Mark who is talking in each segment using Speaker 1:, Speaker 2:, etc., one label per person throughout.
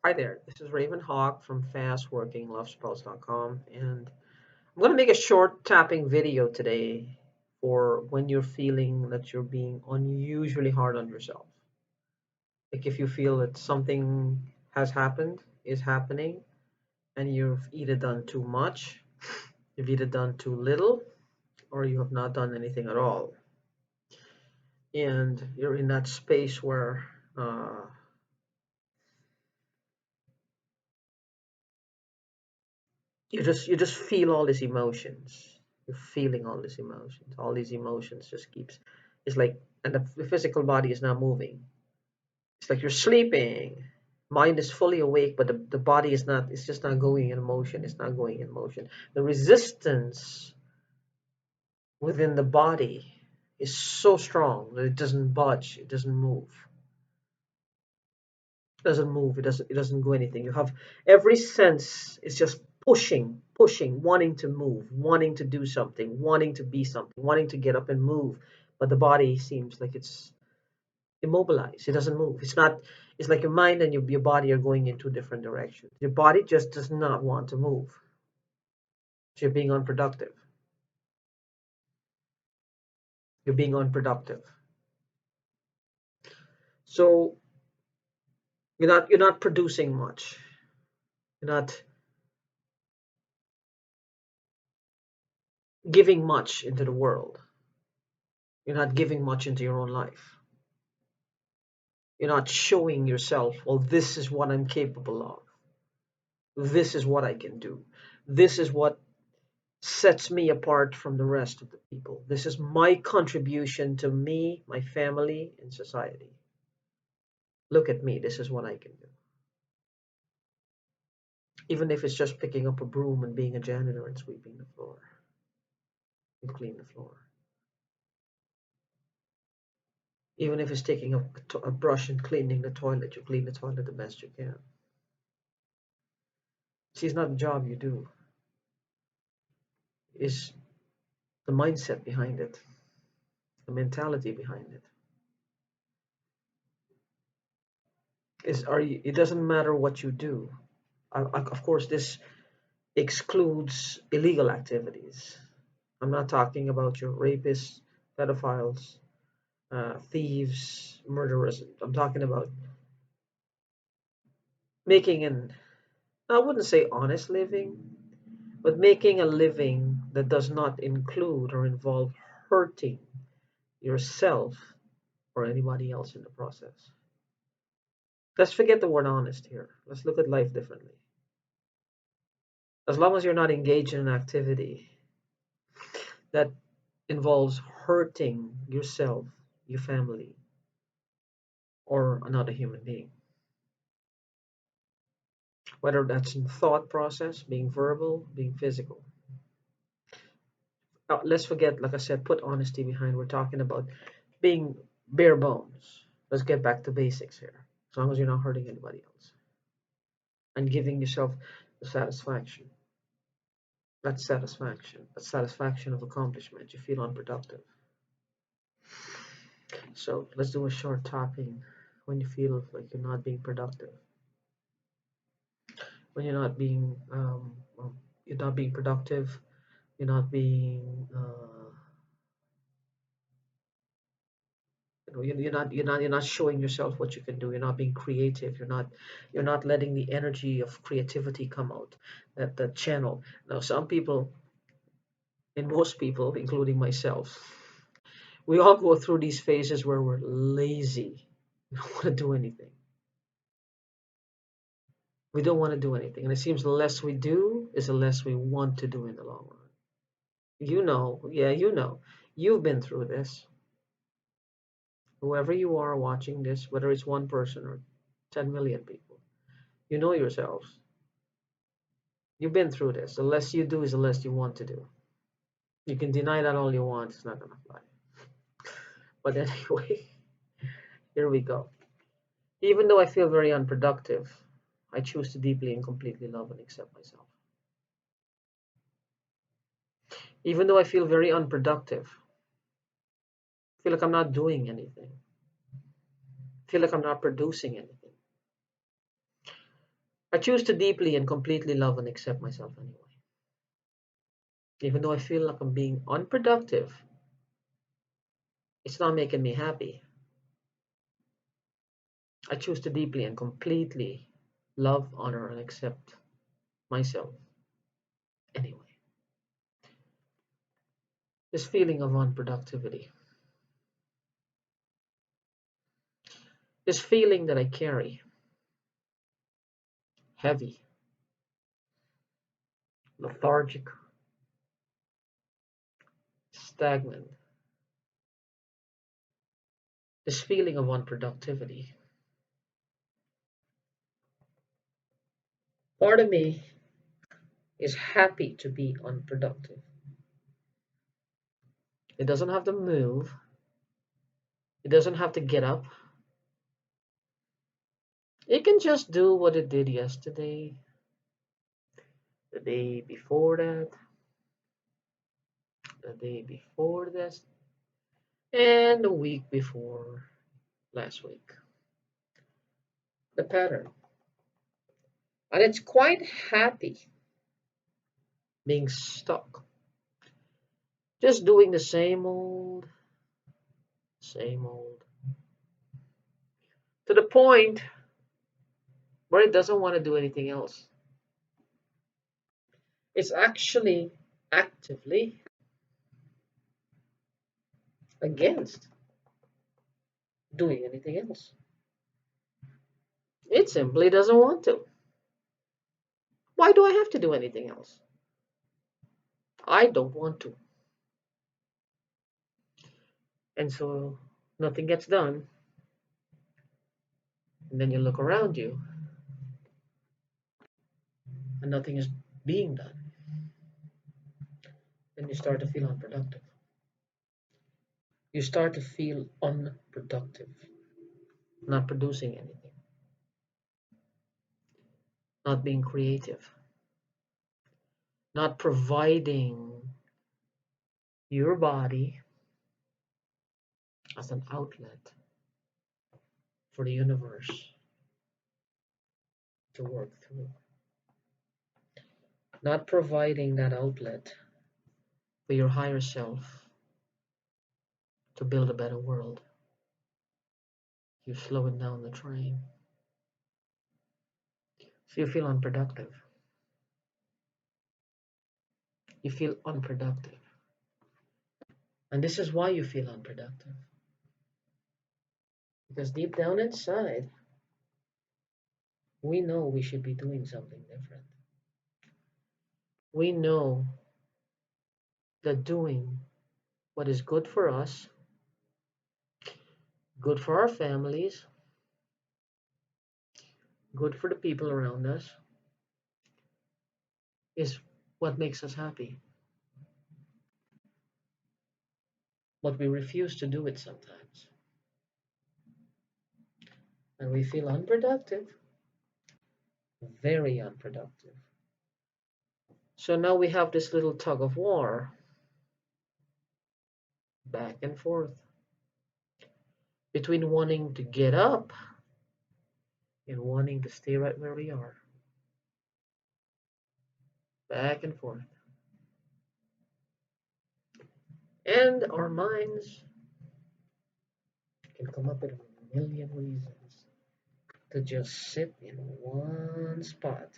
Speaker 1: Hi there, this is Raven Hawk from fastworkinglovespells.com, and I'm going to make a short tapping video today for when you're feeling that you're being unusually hard on yourself. Like if you feel that something has happened, is happening, and you've either done too much, you've either done too little, or you have not done anything at all. And you're in that space where you just feel all these emotions. You're feeling all these emotions. All these emotions just keeps. It's like, and the physical body is not moving. It's like you're sleeping. Mind is fully awake, but the body is not. It's just not going in motion. It's not going in motion. The resistance within the body is so strong that it doesn't budge. It doesn't move. Doesn't move. It doesn't go anything. You have every sense is just pushing, wanting to move, wanting to do something, wanting to be something, wanting to get up and move, but the body seems like it's immobilized. It doesn't move. It's not. It's like your mind and your body are going in two different directions. Your body just does not want to move. So you're being unproductive. You're being unproductive. So you're not producing much. You're not giving much into the world. You're not giving much into your own life. You're not showing yourself, well, this is what I'm capable of. This is what I can do. This is what sets me apart from the rest of the people. This is my contribution to me, my family, and society. Look at me. This is what I can do. Even if it's just picking up a broom and being a janitor and sweeping the floor and clean the floor. Even if it's taking a brush and cleaning the toilet, you clean the toilet the best you can. See, it's not the job you do. It's the mindset behind it, the mentality behind it. It doesn't matter what you do. Of course, this excludes illegal activities. I'm not talking about your rapists, pedophiles, thieves, murderers. I'm talking about making an, I wouldn't say honest living, but making a living that does not include or involve hurting yourself or anybody else in the process. Let's forget the word honest here. Let's look at life differently. As long as you're not engaged in an activity that involves hurting yourself, your family, or another human being, whether that's in thought process, being verbal, being physical. Now, let's forget, like I said, put honesty behind. We're talking about being bare bones. Let's get back to basics here. As long as you're not hurting anybody else and giving yourself the satisfaction. That satisfaction of accomplishment. You feel unproductive. So let's do a short tapping when you feel like you're not being productive. When well, you're not being productive, you're not being, you're not showing yourself what you can do. You're not being creative. You're not letting the energy of creativity come out. That channel. Now, some people, and most people, including myself, we all go through these phases where we're lazy. We don't want to do anything. We don't want to do anything. And it seems the less we do is the less we want to do in the long run. Yeah, You've been through this. Whoever you are watching this, whether it's one person or 10 million people, you know yourselves. You've been through this. The less you do is the less you want to do. You can deny that all you want, it's not going to fly. But anyway, here we go. Even though I feel very unproductive, I choose to deeply and completely love and accept myself. Even though I feel very unproductive, I feel like I'm not doing anything. I feel like I'm not producing anything. I choose to deeply and completely love and accept myself anyway. Even though I feel like I'm being unproductive, it's not making me happy. I choose to deeply and completely love, honor, and accept myself anyway. This feeling of unproductivity, this feeling that I carry, heavy, lethargic, stagnant, this feeling of unproductivity. Part of me is happy to be unproductive. It doesn't have to move, it doesn't have to get up. It can just do what it did yesterday, the day before that, the day before this, and the week before last week. The pattern. And it's quite happy being stuck, just doing the same old, to the point where it doesn't want to do anything else. It's actually actively against doing anything else. It simply doesn't want to. Why do I have to do anything else? I don't want to. And so nothing gets done. And then you look around you and nothing is being done. And you start to feel unproductive. You start to feel unproductive, not producing anything, not being creative, not providing your body as an outlet for the universe to work through, not providing that outlet for your higher self to build a better world. You're slowing down the train. So you feel unproductive. You feel unproductive. And this is why you feel unproductive. Because deep down inside, we know we should be doing something different. We know that doing what is good for us, good for our families, good for the people around us, is what makes us happy. But we refuse to do it sometimes. And we feel unproductive, very unproductive. So now we have this little tug of war, back and forth, between wanting to get up and wanting to stay right where we are. Back and forth. And our minds can come up with a million reasons to just sit in one spot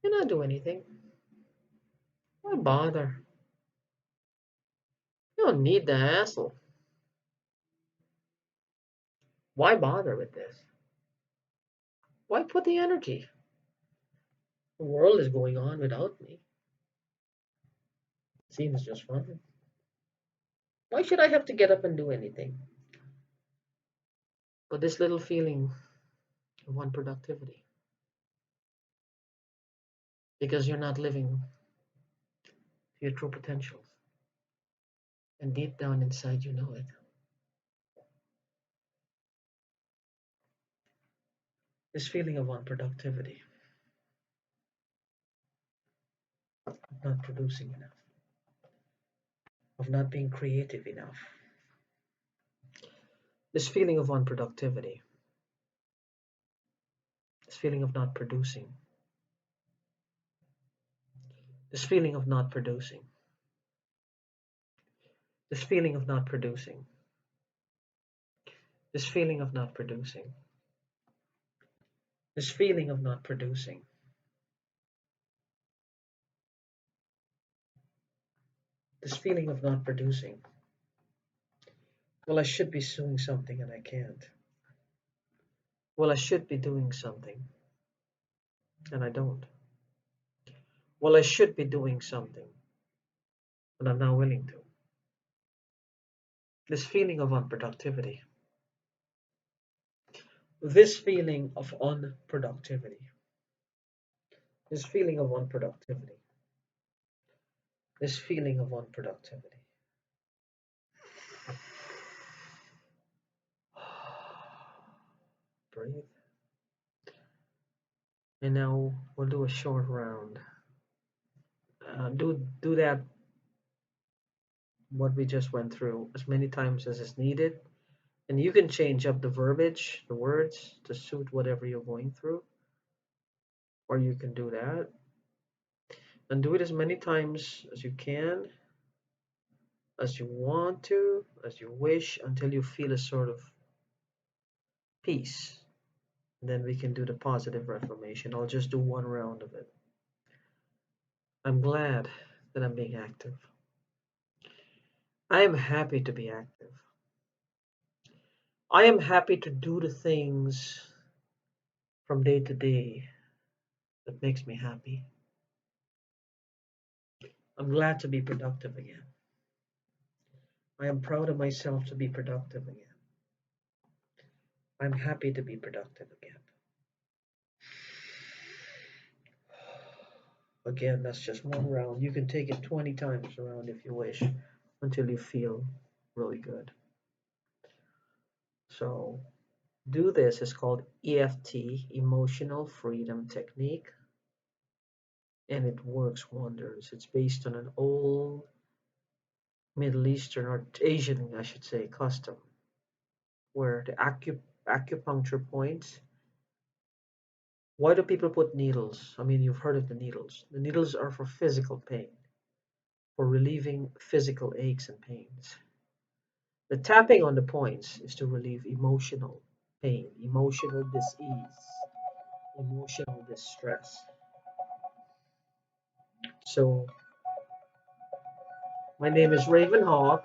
Speaker 1: and not do anything. Why bother? You don't need the hassle. Why bother with this? Why put the energy? The world is going on without me. Seems just fine. Why should I have to get up and do anything? But this little feeling of unproductivity, because you're not living to your true potentials. And deep down inside, you know it. This feeling of unproductivity, of not producing enough, of not being creative enough. This feeling of unproductivity, this feeling of not producing, this feeling of not producing, this feeling of not producing, this feeling of not producing, this feeling of not producing, this feeling of not producing. Well, I should be doing something and I can't. Well, I should be doing something and I don't. Well, I should be doing something but I'm not willing to. This feeling of unproductivity, this feeling of unproductivity, this feeling of unproductivity, this feeling of unproductivity. Breathe. And now we'll do a short round. Do that what we just went through as many times as is needed. And you can change up the verbiage, the words, to suit whatever you're going through. Or you can do that. And do it as many times as you can, as you want to, as you wish, until you feel a sort of peace. And then we can do the positive reformation. I'll just do one round of it. I'm glad that I'm being active. I am happy to be active. I am happy to do the things from day to day that makes me happy. I'm glad to be productive again. I am proud of myself to be productive again. I'm happy to be productive again. Again, that's just one round. You can take it 20 times around if you wish until you feel really good. So, do this. It's called EFT, Emotional Freedom Technique, and it works wonders. It's based on an old Middle Eastern or Asian, I should say, custom where the acupuncture points. Why do people put needles? I mean, you've heard of the needles. The needles are for physical pain, for relieving physical aches and pains. The tapping on the points is to relieve emotional pain, emotional dis-ease, emotional distress. So, my name is Raven Hawk.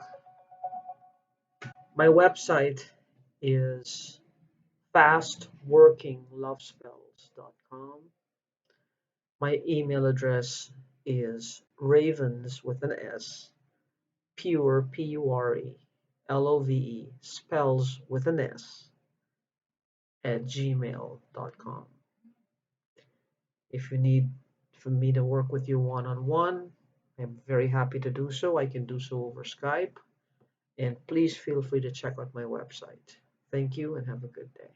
Speaker 1: My website is fastworkinglovespells.com. My email address is ravens with an S, pure, P-U-R-E, L-O-V-E, spells with an S, at gmail.com. If you need for me to work with you one-on-one, I'm very happy to do so. I can do so over Skype. And please feel free to check out my website. Thank you and have a good day.